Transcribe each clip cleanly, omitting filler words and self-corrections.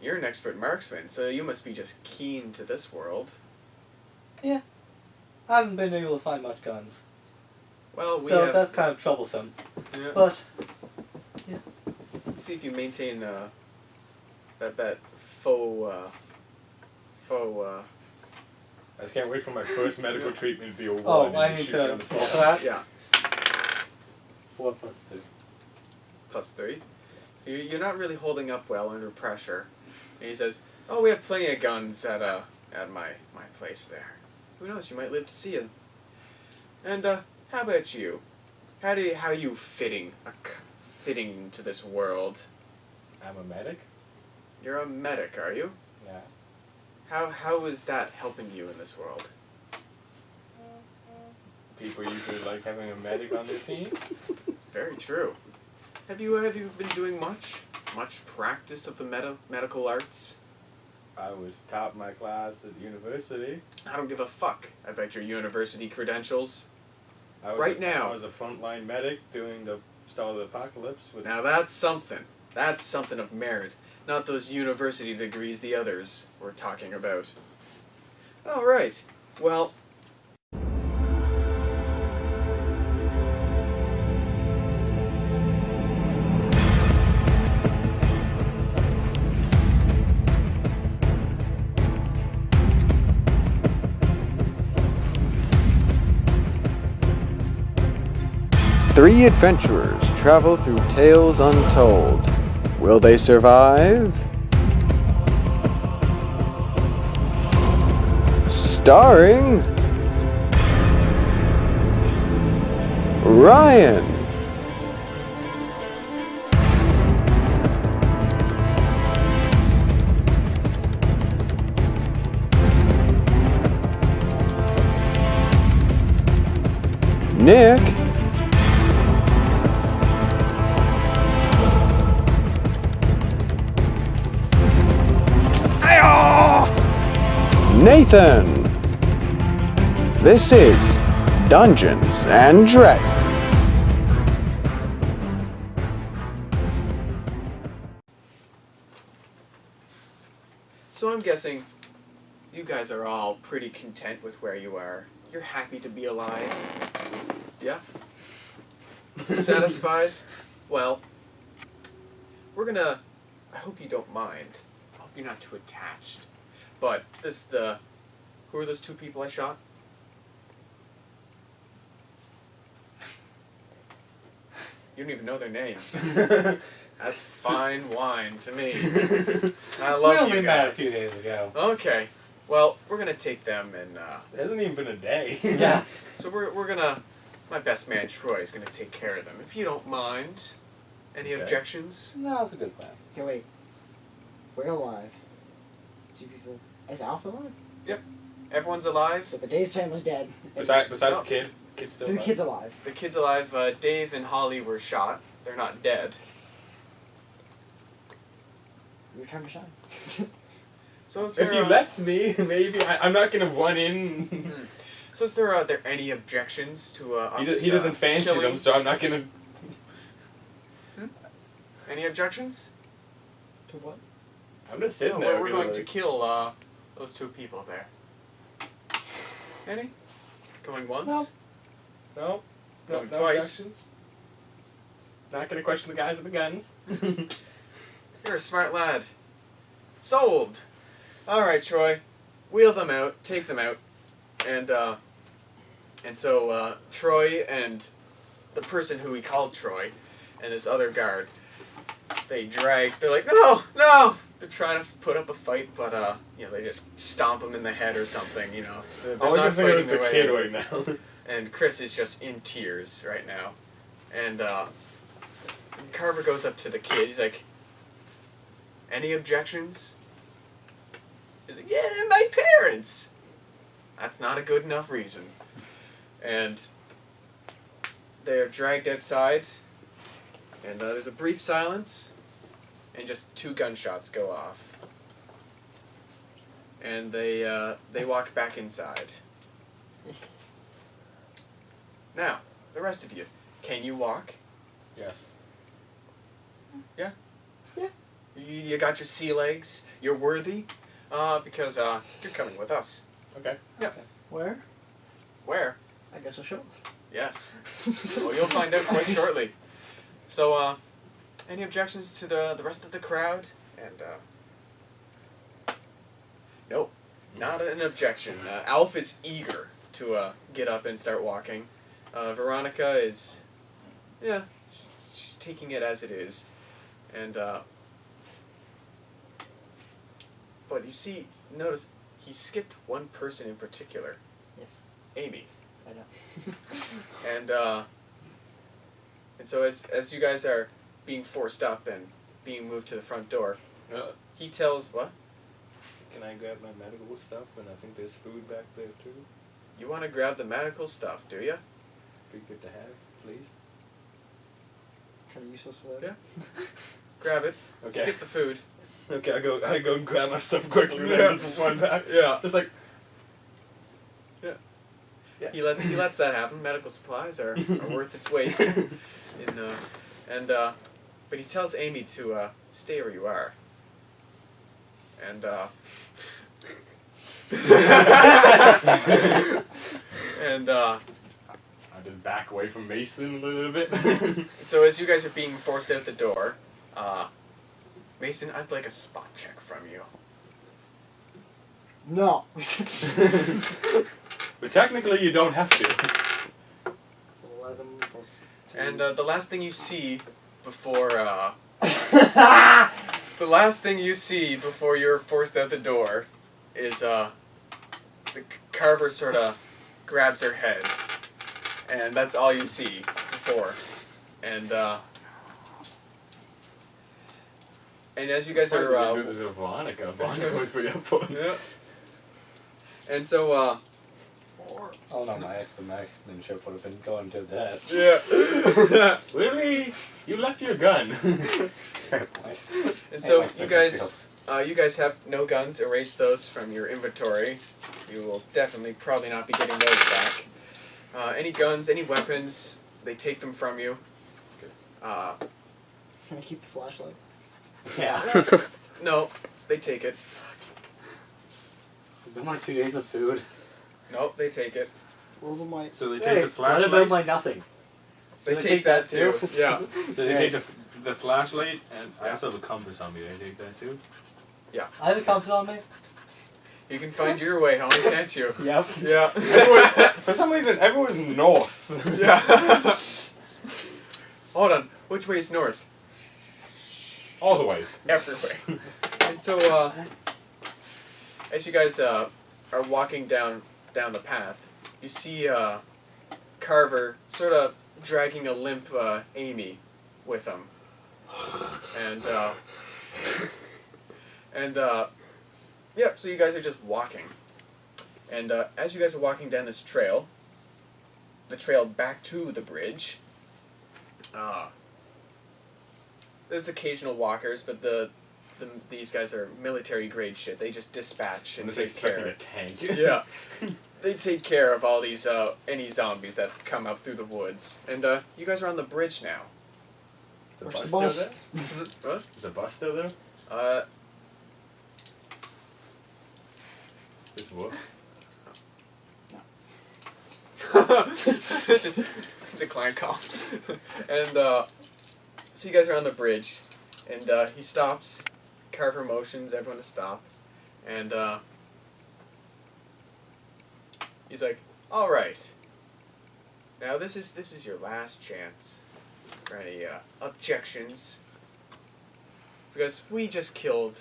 You're an expert marksman, so you must be just keen to this world. Yeah. I haven't been able to find much guns. Well, that's kind of troublesome. Yeah. But, yeah. Let's see if you maintain that faux. I just can't wait for my first medical treatment to be a 1 Oh, I and you need shoot me to... on the spot. that? Yeah. 4 plus 2. Plus 3. So you're not really holding up well under pressure. And he says, "Oh, we have plenty of guns at my place there. Who knows? You might live to see it. And how about you? How are you fitting into this world? I'm a medic? You're a medic, are you? Yeah. How is that helping you in this world? People usually like having a medic on their team. It's very true. Have you been doing much practice of the medical arts? I was top of my class at university. I don't give a fuck about your university credentials. I was a frontline medic during the start of the apocalypse. Now that's something. That's something of merit. Not those university degrees the others were talking about. All right. Well. Three adventurers travel through tales untold. Will they survive? Starring Ryan, Nick, Nathan. This is Dungeons and Dragons. So I'm guessing you guys are all pretty content with where you are. You're happy to be alive. Yeah? Satisfied? Well, I hope you don't mind. I hope you're not too attached. But who are those two people I shot? You don't even know their names. That's fine wine to me. I love we only you met a guys. few days ago. Okay. Well, we're gonna take them and It hasn't even been a day. Yeah. so we're gonna my best man Troy is gonna take care of them. If you don't mind. Any Okay. objections? No, that's a good plan. Okay, wait. We're alive. 2 people. Is Alpha alive? Everyone's alive. But the Dave's family's dead. Besides No. the kid. Kid's still So the alive. kid's alive. The kid's alive. Dave and Holly were shot. They're not dead. Your time to shine. So is there If you let me, maybe. I'm not going to run in. So is there any objections to us? He doesn't fancy killing? them, so I'm not going to... Any objections? To what? I'm just sitting No, there. we're going like, to kill those 2 people there. Any? Going once? No. No. No, Going no twice. objections. Not going to question the guys with the guns. You're a smart lad. Sold. All right, Troy. Wheel them out. Take them out. And so Troy and the person who we called Troy and this other guard, they're like, no! They're trying to put up a fight, but they just stomp him in the head or something, They're All I not can think of is fighting the their kid way right out. now. And Chris is just in tears right now. And Carver goes up to the kid. He's like, any objections? He's like, yeah, they're my parents. That's not a good enough reason. And they're dragged outside. And there's a brief silence. And just 2 gunshots go off. And they walk back inside. Now, the rest of you, can you walk? Yes. Yeah? Yeah. You got your sea legs. You're worthy, because you're coming with us. Okay. Where? Where? I guess I'll show. Yes. Well, you'll find out quite shortly. So, any objections to the rest of the crowd? And, nope, not an objection. Alf is eager to get up and start walking. Veronica is, yeah, she's taking it as it is. And, but you see, notice, he skipped one person in particular. Yes. Amy. I know. And so as you guys are being forced up and being moved to the front door, he tells, what? Can I grab my medical stuff? And I think there's food back there too. You want to grab the medical stuff, do you? Be good to have, please. Kind of useless for that. Yeah. Grab it. Okay. Skip the food. Okay, I go and grab my stuff quickly and Yeah. then just run back. Yeah. Just like, He lets that happen. Medical supplies are worth its weight. But he tells Amy to stay where you are. And I just back away from Mason a little bit. so as you guys are being forced out the door, Mason, I'd like a spot check from you. No. But technically you don't have to. 11 plus 2. And the last thing you see before you're forced out the door is the Carver sort of grabs her head, and that's all you see before. And as you guys are Veronica was pretty up for it. yeah. And so Oh no, my explanation should have been going to that. yeah. Really? You left your gun. And so you guys have no guns. Erase those from your inventory. You will definitely probably not be getting those back. Any guns, any weapons, they take them from you. Can I keep the flashlight? Yeah. No, they take it. It's been like 2 days of food. Nope, they take it. What about my... So they Hey, take the what about flashlight. my nothing? They they take take that that too. too? Yeah. So they take the flashlight, and I also have a compass on me. They take that too. I have a compass on me. You can find your way home, can't you? Yep. Yeah. For some reason, everyone's north. Yeah. Hold on. Which way is north? All the ways. Everywhere. And so, as you guys are walking down the path, you see Carver sort of dragging a limp Amy with him, and yep. So you guys are just walking, and as you guys are walking down this trail, the trail back to the bridge. There's occasional walkers, but these guys are military grade shit. They just dispatch and And they take expect me care. to tank. Yeah, they take care of all these any zombies that come up through the woods. And you guys are on the bridge now. Is Where's the still bus? there? What? Is the bus still there? This what? Just decline call. And so you guys are on the bridge, and he stops. Carver motions everyone to stop, and he's like, "All right. Now this is your last chance for any objections, because we just killed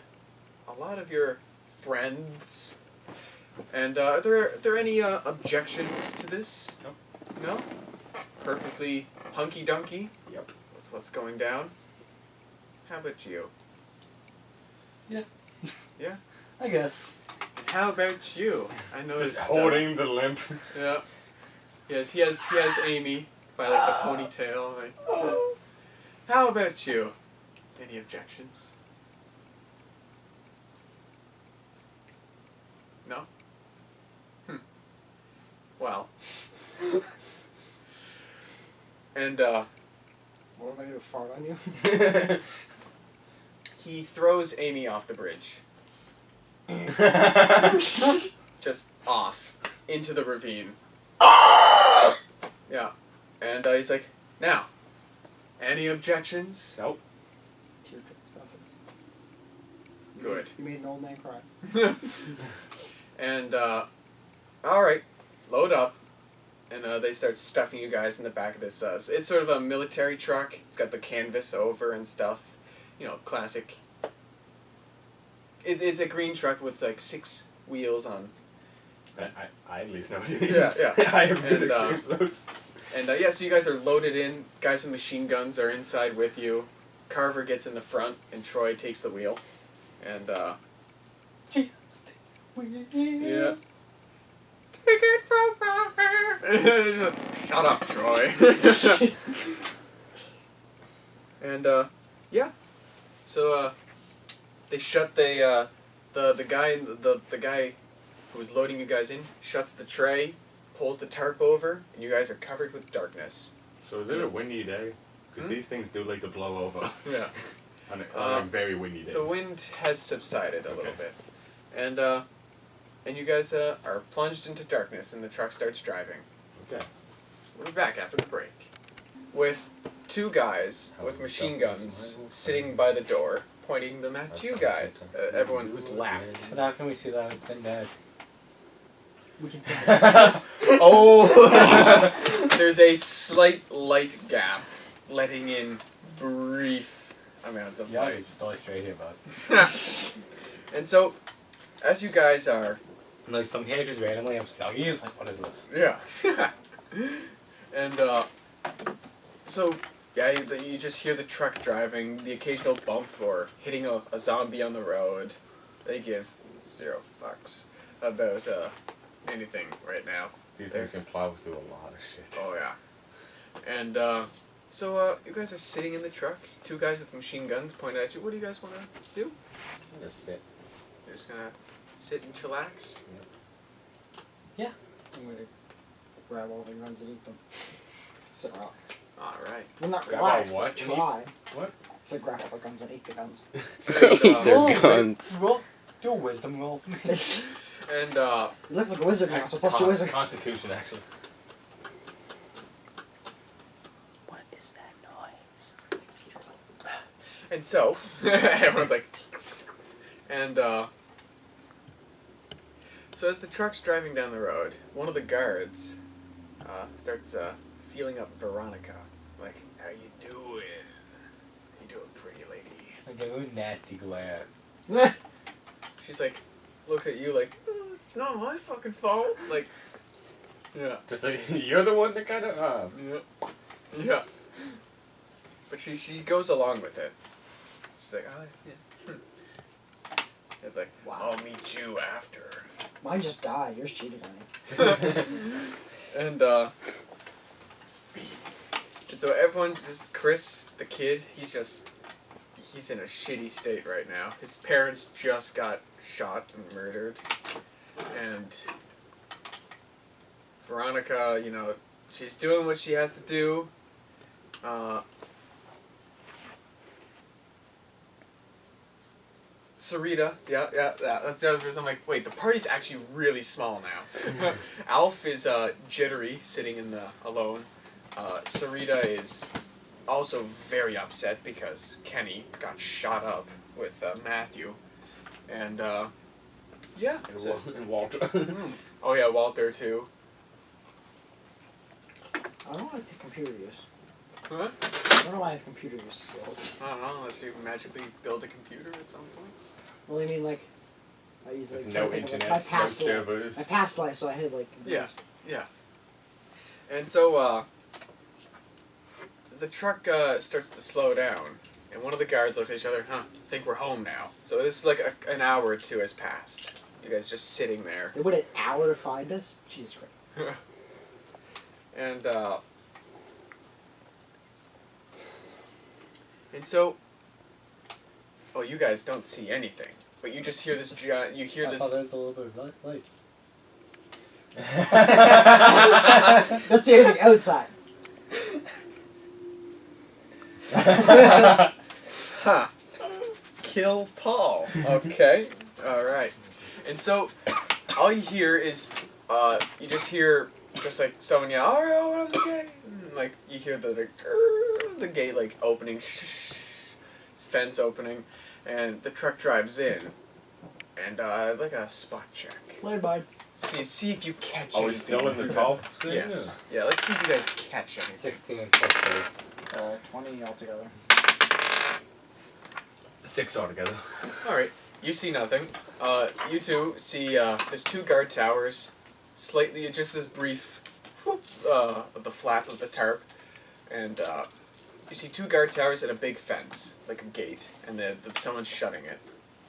a lot of your friends." And are there any objections to this? Nope. No? Perfectly hunky-dunky Yep. with what's going down? How about you? Yeah. Yeah? I guess. And how about you? I noticed... Just holding the limp. Yeah. Yes, he has Amy by like the ponytail. Like, how about you? Any objections? No? Well. And What am I going to fart on you? he throws Amy off the bridge. Just off into the ravine. Yeah. And he's like, now, any objections? Nope. Tear stop it. Good. You made an old man cry. And, alright, load up. And they start stuffing you guys in the back of this. It's sort of a military truck. It's got the canvas over and stuff. You know, classic. It's a green truck with like 6 wheels on. I at least know what Yeah. I have good And, experience with those. And yeah, so you guys are loaded in. Guys with machine guns are inside with you. Carver gets in the front, and Troy takes the wheel. And yeah. Take it from my Shut up, Troy. And yeah. So they shut the guy who was loading you guys in shuts the tray, pulls the tarp over, and you guys are covered with darkness. So is it a windy day? Because these things do like to blow over. Yeah. on very windy days. The wind has subsided a little bit. And you guys are plunged into darkness, and the truck starts driving. Okay. We're back after the break. With 2 guys with machine guns sitting by the door, pointing them at you guys. Everyone who's laughed. But how can we see that it's in bed? We can Oh! There's a slight light gap, letting in brief amounts of Yeah, light. you're just always straight here, bud. And so, as you guys are... Like, some here just randomly have snuggies. Like, what is this? Yeah. And, so, yeah, you just hear the truck driving, the occasional bump or hitting a zombie on the road. They give 0 fucks about, anything right now. These things can plow through a lot of shit. Oh, yeah. And, so, you guys are sitting in the truck, 2 guys with machine guns pointed at you. What do you guys want to do? Just sit. You're just gonna sit and chillax? I'm gonna grab all the guns and eat them. Sit around. Alright. Well, not Grab relax, all what? but try. What? So grab all the guns and eat the guns. And, guns. Roll, do a wisdom roll. You and look like a wizard now, so plus 2 wizard. Constitution, actually. What is that noise? And so, everyone's like, and, so as the truck's driving down the road, one of the guards, starts, feeling up Veronica. Like, how you doing? You doing, pretty lady? Like a really nasty glare. She's like, looks at you like, it's not my fucking fault. Like, yeah. Just like, you're the one that kind of, Yeah. Yeah. But she goes along with it. She's like, oh, yeah. It's like, Wow. I'll meet you after. Mine just died. Yours cheated on me. And so everyone, just Chris, the kid, he's in a shitty state right now. His parents just got shot and murdered. And Veronica, you know, she's doing what she has to do. Sarita, yeah, that's the other person. I'm like, wait, the party's actually really small now. Alf is jittery, sitting in the alone. Sarita is also very upset because Kenny got shot up with Matthew, and yeah. and Walter. Oh yeah, Walter too. I don't know why I pick computer use. Huh? I don't know why I have computer use skills. I don't know, unless you magically build a computer at some point. Well, I mean, like, I use like No trying to think of, internet, my no past life. servers. My past life, so I had like computers. Yeah. And so, the truck starts to slow down, and one of the guards looks at each other, I think we're home now. So this is like an hour or 2 has passed. You guys just sitting there. They wait an hour to find us. Jesus Christ. And so, oh, you guys don't see anything, but you just hear this giant. You hear I this. thought there was a little bit of light. Let's see everything outside. Ha! kill Paul. Okay. All right. And so, all you hear is, you just hear just like someone yell, "All right, open up the gate!" And, like you hear the gate like opening, fence opening, and the truck drives in, and like a spot check. Later, bud. See if you catch Are we anything. still in the top? Yes. Yeah. Let's see if you guys catch anything. 16 plus 3. 20 altogether. 6 altogether. All right. You see nothing. You two see there's 2 guard towers, slightly just this brief, whoop, the flap of the tarp, and you see 2 guard towers and a big fence, like a gate, and someone's shutting it,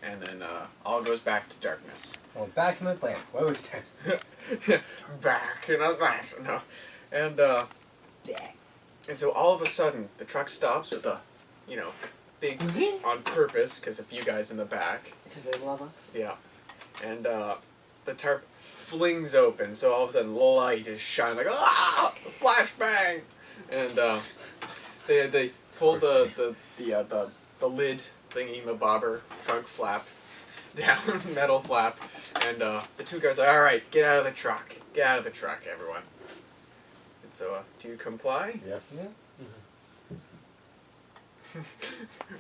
and then all goes back to darkness. Well, back in the plant. Where was that? Back in a back, no, and so all of a sudden the truck stops with a, big on purpose because of you guys in the back. Because they love us. Yeah, and the tarp flings open, so all of a sudden light is shining like flashbang, and they pull the lid thingy, the bobber trunk flap down, metal flap, and the 2 guys are all right. Get out of the truck. Get out of the truck, everyone. And so, do you comply? Yes. Yeah.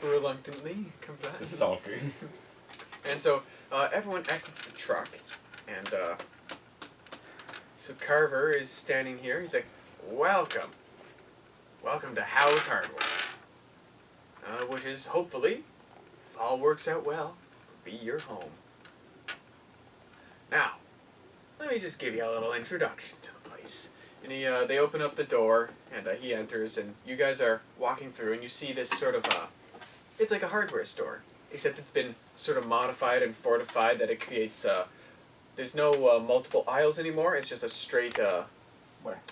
Reluctantly comply. Just sulking. And so everyone exits the truck, and so Carver is standing here. He's like, welcome to Howe's Hardware, which is hopefully, if all works out well, will be your home. Now, let me just give you a little introduction to the place. And they open up the door, and he enters, and you guys are walking through, and you see this sort of it's like a hardware store, except it's been sort of modified and fortified that it creates, there's no multiple aisles anymore, it's just a straight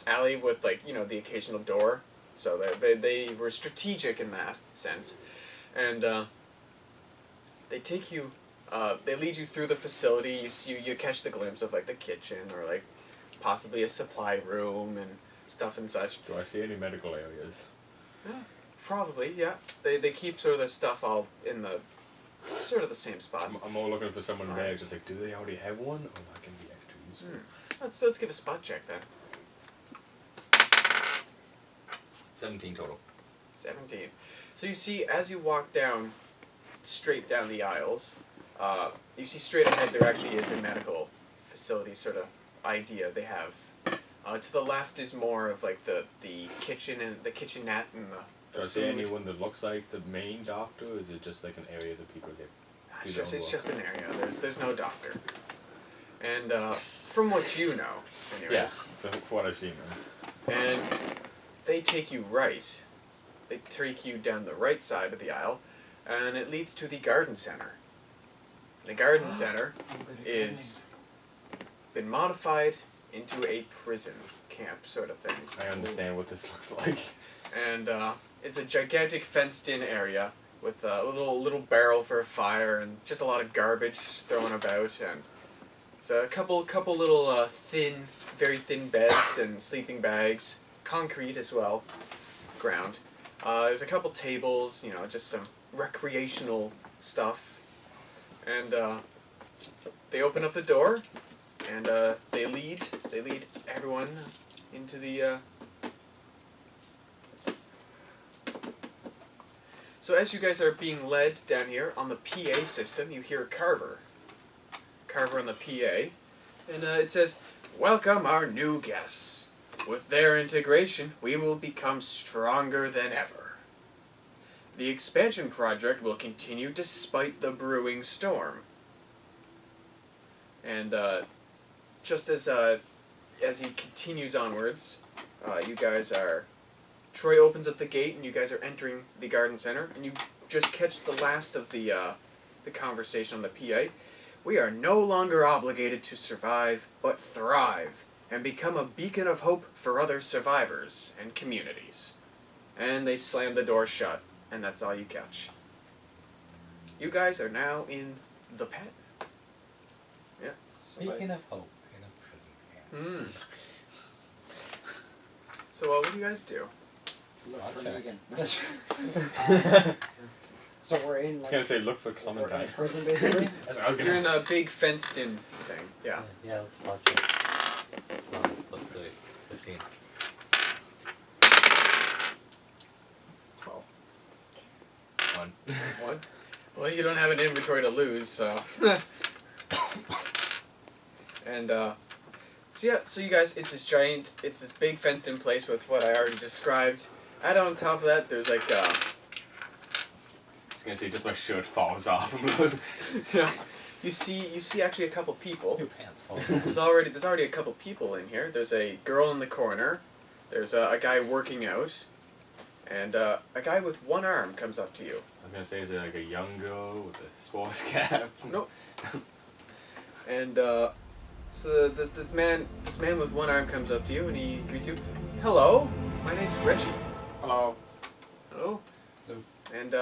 alley with, like, the occasional door. So they were strategic in that sense. And they take you, they lead you through the facility. You catch the glimpse of, like, the kitchen or, like, possibly a supply room and stuff and such. Do I see any medical areas? Yeah, probably, yeah. They keep sort of their stuff all in the sort of the same spots. I'm all looking for someone there, just like, do they already have one, or that can be extra useful? Let's give a spot check then. 17 total. 17. So you see, as you walk straight down the aisles, you see straight ahead there actually is a medical facility sort of idea they have. To the left is more of like the kitchen and the kitchenette and the Do I see food. anyone that looks like the main doctor, or is it just like an area that people get? It's just an area. There's no doctor. And from what you know, anyways. Yes, for what I've seen. And they take you right. They take you down the right side of the aisle, and it leads to the garden center. The garden center is been modified into a prison camp sort of thing. I understand what this looks like. And it's a gigantic fenced-in area with a little barrel for a fire and just a lot of garbage thrown about, and so a couple little very thin beds and sleeping bags, concrete as well, ground. There's a couple tables, just some recreational stuff, and they open up the door, and they lead everyone into the. So as you guys are being led down here on the PA system, you hear Carver on the PA, and it says, "Welcome our new guests. With their integration, we will become stronger than ever. The expansion project will continue despite the brewing storm." And just as he continues onwards, you guys are. Troy opens up the gate, and you guys are entering the garden center, and you just catch the last of the conversation on the PA. "We are no longer obligated to survive, but thrive, and become a beacon of hope for other survivors and communities." And they slam the door shut, and that's all you catch. You guys are now in the pen. Yeah. Speaking of hope in a prison camp. So what do you guys do? Look for Okay. Negan. So we're in I was like gonna say look for we're in Clementine. prison basically. That's what I was You're gonna. in a big fenced-in thing. Yeah. Yeah, let's watch it. Let's do it. 15. 12. 1. 1. Well, you don't have an inventory to lose, so. And so you guys, it's this big fenced-in place with what I already described. And on top of that, there's like I was gonna say just my shirt falls off. yeah. You see actually a couple people. Your pants fall. There's already a couple people in here. There's a girl in the corner. There's a guy working out, and a guy with one arm comes up to you. I was gonna say, is it like a young girl with a sports cap? Nope. And so this man with one arm comes up to you and he greets you. Hello, my name's Reggie. Hello. Hello. Hello. And